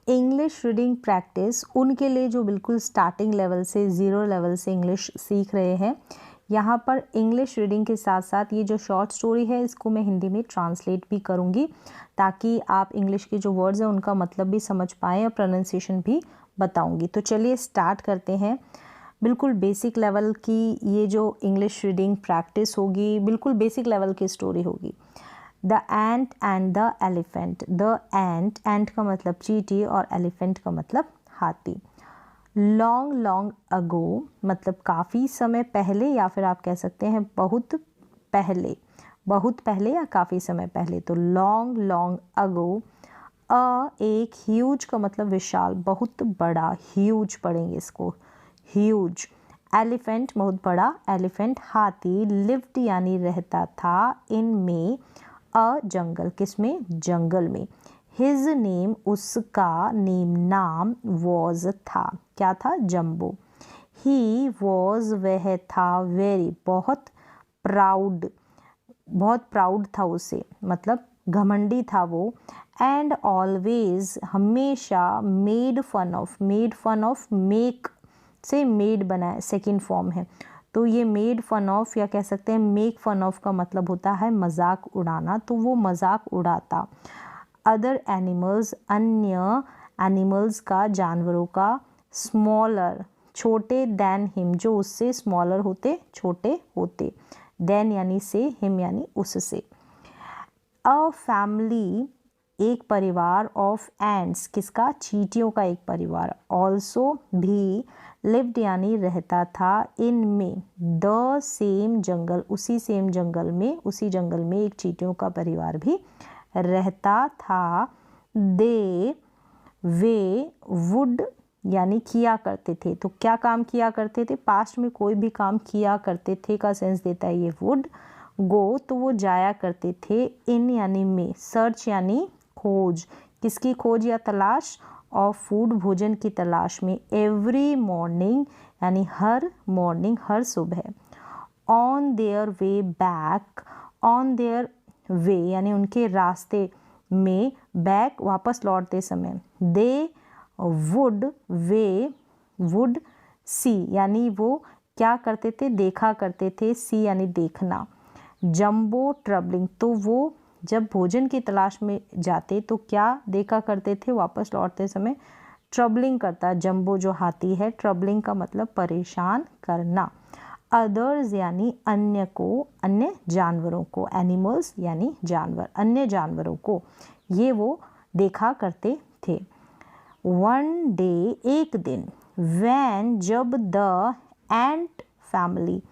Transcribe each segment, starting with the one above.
English reading practice उनके लिए जो बिल्कुल स्टार्टिंग लेवल से, ज़ीरो लेवल से इंग्लिश सीख रहे हैं। यहाँ पर इंग्लिश रीडिंग के साथ साथ ये जो शॉर्ट स्टोरी है इसको मैं हिंदी में ट्रांसलेट भी करूँगी, ताकि आप इंग्लिश के जो वर्ड्स हैं उनका मतलब भी समझ पाएँ और प्रोनाउंसिएशन भी बताऊँगी। तो चलिए स्टार्ट करते हैं। बिल्कुल बेसिक लेवल की ये जो इंग्लिश रीडिंग प्रैक्टिस होगी, बिल्कुल बेसिक लेवल की स्टोरी होगी। The ant and the elephant. The ant का मतलब चींटी और एलिफेंट का मतलब हाथी। लॉन्ग लॉन्ग अगो मतलब काफ़ी समय पहले, या फिर आप कह सकते हैं बहुत पहले, बहुत पहले या काफ़ी समय पहले। तो लॉन्ग लॉन्ग अगो। एक ह्यूज का मतलब विशाल, बहुत बड़ा, ह्यूज पढ़ेंगे इसको, ह्यूज। एलिफेंट बहुत बड़ा, एलिफेंट हाथी। लिव्ड यानी रहता था, इन में अ जंगल, किसमें, जंगल में। हिज नेम उसका, नेम नाम, वॉज था, क्या था, जम्बो। ही वॉज वह था, वेरी बहुत, प्राउड बहुत प्राउड था उसे, मतलब घमंडी था वो। एंड ऑलवेज हमेशा, made fun of, made fun of make से मेड बनाए, सेकेंड फॉर्म है। तो ये मेड फन ऑफ या कह सकते हैं मेक फन ऑफ का मतलब होता है मजाक उड़ाना, तो वो मजाक उड़ाता। अदर एनिमल्स, अन्य एनिमल्स का, जानवरों का। स्मॉलर छोटे, दैन हिम जो उससे स्मॉलर होते, छोटे होते। देन यानी से, हिम यानी उससे। अ फैमिली एक परिवार, ऑफ एंड्स किसका, चींटियों का एक परिवार। ऑल्सो भी, लिव्ड यानी रहता था, इन में द सेम जंगल उसी सेम जंगल में, उसी जंगल में एक चींटियों का परिवार भी रहता था। दे वे वुड यानी किया करते थे, तो क्या काम किया करते थे, पास्ट में कोई भी काम किया करते थे का सेंस देता है ये वुड। गो तो वो जाया करते थे, इन यानी में, सर्च यानी खोज, किसकी खोज या तलाश, और फूड भोजन की तलाश में। एवरी मॉर्निंग यानी हर मॉर्निंग, हर सुबह। On their way back, on their way यानी उनके रास्ते में, बैक वापस लौटते समय। They would, way would see यानी वो क्या करते थे, देखा करते थे, सी यानी देखना। जम्बो ट्रबलिंग तो वो जब भोजन की तलाश में जाते तो क्या देखा करते थे, वापस लौटते समय ट्रबलिंग करता जम्बो जो हाथी है। ट्रबलिंग का मतलब परेशान करना। अदर्स यानी अन्य को, अन्य जानवरों को। एनिमल्स यानी जानवर, अन्य जानवरों को ये वो देखा करते थे। वन डे एक दिन। वैन जब, द एंट फैमिली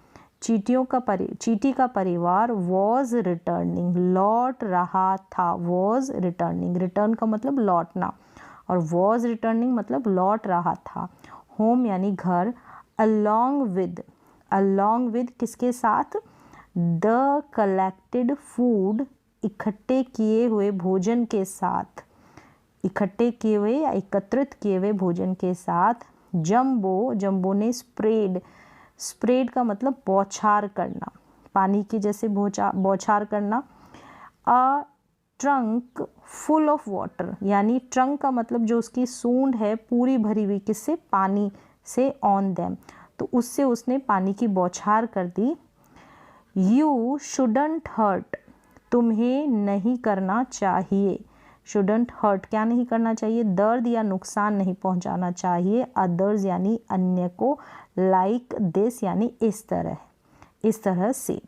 चींटी का परिवार, वॉज रिटर्निंग लौट रहा था, वॉज रिटर्निंग, रिटर्न का मतलब लौटना और वॉज रिटर्निंग मतलब लौट रहा था। होम यानी घर। अलोंग विद किसके साथ, द कलेक्टेड फूड इकट्ठे किए हुए भोजन के साथ, इकट्ठे किए हुए या एकत्रित किए हुए भोजन के साथ। जम्बो ने स्प्रेड का मतलब बौछार करना, पानी की जैसे बौछार करना। A trunk full of water यानी ट्रंक का मतलब जो उसकी सूंड है पूरी भरी हुई, किससे, पानी से। ऑन देम तो उससे उसने पानी की बौछार कर दी। यू शुडंट हर्ट तुम्हें नहीं करना चाहिए, शुडंट हर्ट क्या नहीं करना चाहिए, दर्द या नुकसान नहीं पहुंचाना चाहिए। अदर्स यानी अन्य को। लाइक दिस यानी इस तरह से।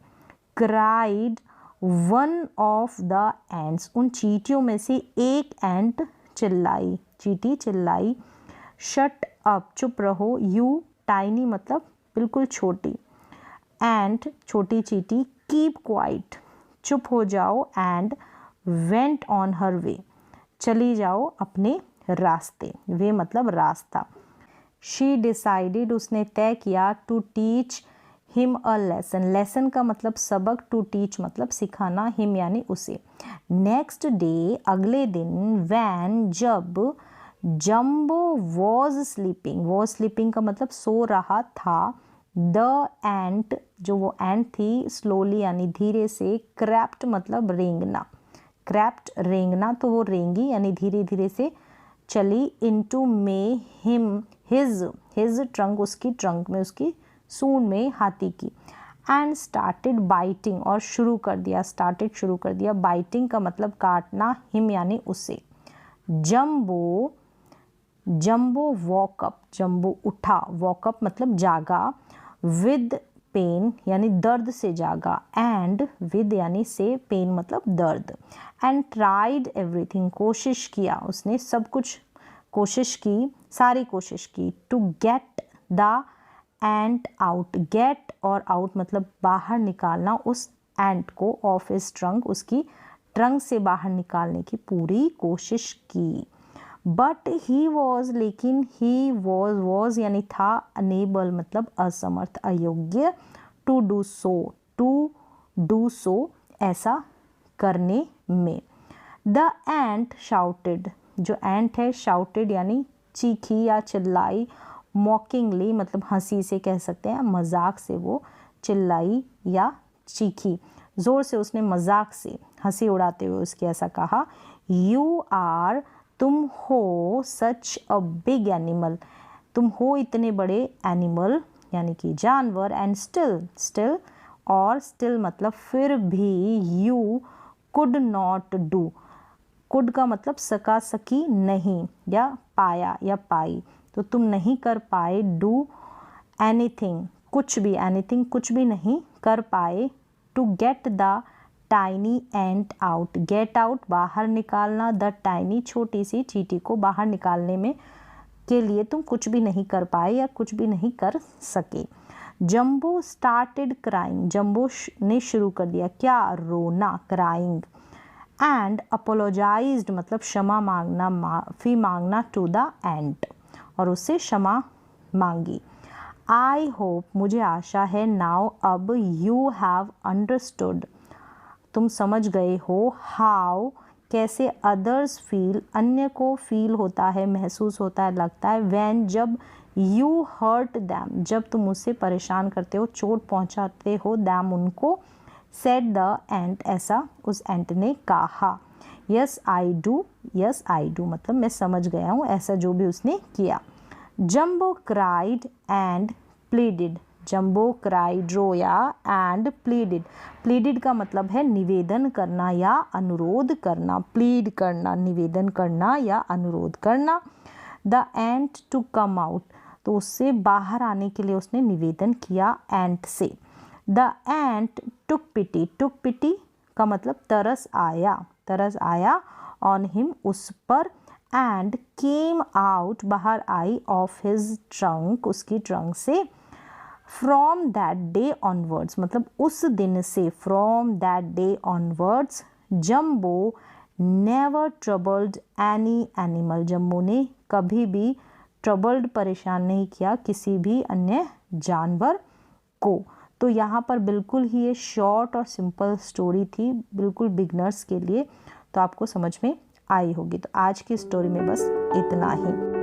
Cried one of the ants उन चींटियों में से एक एंट चिल्लाई, चींटी चिल्लाई। शट अप चुप रहो। यू टाइनी मतलब बिल्कुल छोटी, एंट छोटी चींटी। कीप क्वाइट चुप हो जाओ। एंड वेंट ऑन हर वे चली जाओ अपने रास्ते, वे मतलब रास्ता। शी डिसाइडेड उसने तय किया, to teach him a lesson, lesson का मतलब सबक, टू टीच मतलब सिखाना, हिम यानी उसे। नेक्स्ट डे अगले दिन। वैन जब, जम्बो वॉज स्लीपिंग का मतलब सो रहा था। द एंट जो वो एंट थी, स्लोली यानी धीरे से। क्रैप्ट मतलब रेंगना, क्रैप्ट रेंगना तो वो रेंगी यानी धीरे धीरे से चली इनटू में हिम हिज ट्रंक, उसकी ट्रंक में, उसकी सूंड में हाथी की, एंड स्टार्टेड बाइटिंग, और शुरू कर दिया, स्टार्टेड शुरू कर दिया, बाइटिंग का मतलब काटना, हिम यानी उसे। जम्बो वॉकअप, जम्बो उठा, वॉकअप मतलब जागा, विद पेन यानी दर्द से जागा, एंड विद यानी से, पेन मतलब दर्द, एंड ट्राइड एवरीथिंग, कोशिश किया, उसने सब कुछ कोशिश की, सारी कोशिश की, to get the ant out, get और आउट मतलब बाहर निकालना उस एंट को, ऑफ हिज ट्रंक, उसकी ट्रंक से बाहर निकालने की पूरी कोशिश की। बट ही वॉज, लेकिन ही वॉज यानी था, अनेबल मतलब असमर्थ, अयोग्य, टू डू सो ऐसा करने में। द एंट शाउटेड, जो एंट है, शाउटेड यानी चीखी या चिल्लाई, मॉकिंगली मतलब हंसी से कह सकते हैं, मजाक से वो चिल्लाई या चीखी, जोर से उसने मजाक से हंसी उड़ाते हुए उसके ऐसा कहा, यू आर, तुम हो, सच अ बिग एनिमल, तुम हो इतने बड़े एनिमल यानी कि जानवर, एंड स्टिल और स्टिल मतलब फिर भी, you could not do, could का मतलब सका, सकी, नहीं, या पाया या पाई, तो तुम नहीं कर पाए, डू एनीथिंग, कुछ भी, एनीथिंग कुछ भी नहीं कर पाए, to get the tiny ant out, get out बाहर निकालना, द टाइनी छोटी सी चींटी को बाहर निकालने में के लिए तुम कुछ भी नहीं कर पाए या कुछ भी नहीं कर सके। जम्बो स्टार्टेड क्राइंग, जम्बो ने शुरू कर दिया क्या, रोना, क्राइंग, एंड अपोलोजाइज्ड मतलब क्षमा मांगना, माफ़ी मांगना, टू द एंट, और उससे क्षमा मांगी। आई होप, मुझे आशा है, नाउ अब, यू हैव अंडरस्टूड, तुम समझ गए हो, हाउ कैसे, अदर्स फील, अन्य को फील होता है, महसूस होता है, लगता है, व्हेन जब, यू हर्ट दैम, जब तुम उससे परेशान करते हो, चोट पहुंचाते हो, दैम उनको, सेड द एंट, ऐसा उस एंट ने कहा, यस आई डू मतलब मैं समझ गया हूँ, ऐसा जो भी उसने किया। Jumbo cried and pleaded, Jumbo cried रोया, एंड प्लीडिड का मतलब है निवेदन करना या अनुरोध करना, प्लीड करना, निवेदन करना या अनुरोध करना। The ant to come out, तो उससे बाहर आने के लिए उसने निवेदन किया एंट से। द एंट टुक पिटी का मतलब तरस आया ऑन हिम, उस पर, एंड केम आउट बाहर आई, ऑफ हिज ट्रंक, उसकी ट्रंक से, फ्रॉम दैट डे ऑनवर्ड्स मतलब उस दिन से, from that day onwards, Jumbo never troubled any animal, Jumbo ने कभी भी ट्रबल्ड परेशान नहीं किया किसी भी अन्य जानवर को। तो यहाँ पर बिल्कुल ही ये शॉर्ट और सिंपल स्टोरी थी, बिल्कुल बिगनर्स के लिए, तो आपको समझ में आई होगी। तो आज की स्टोरी में बस इतना ही।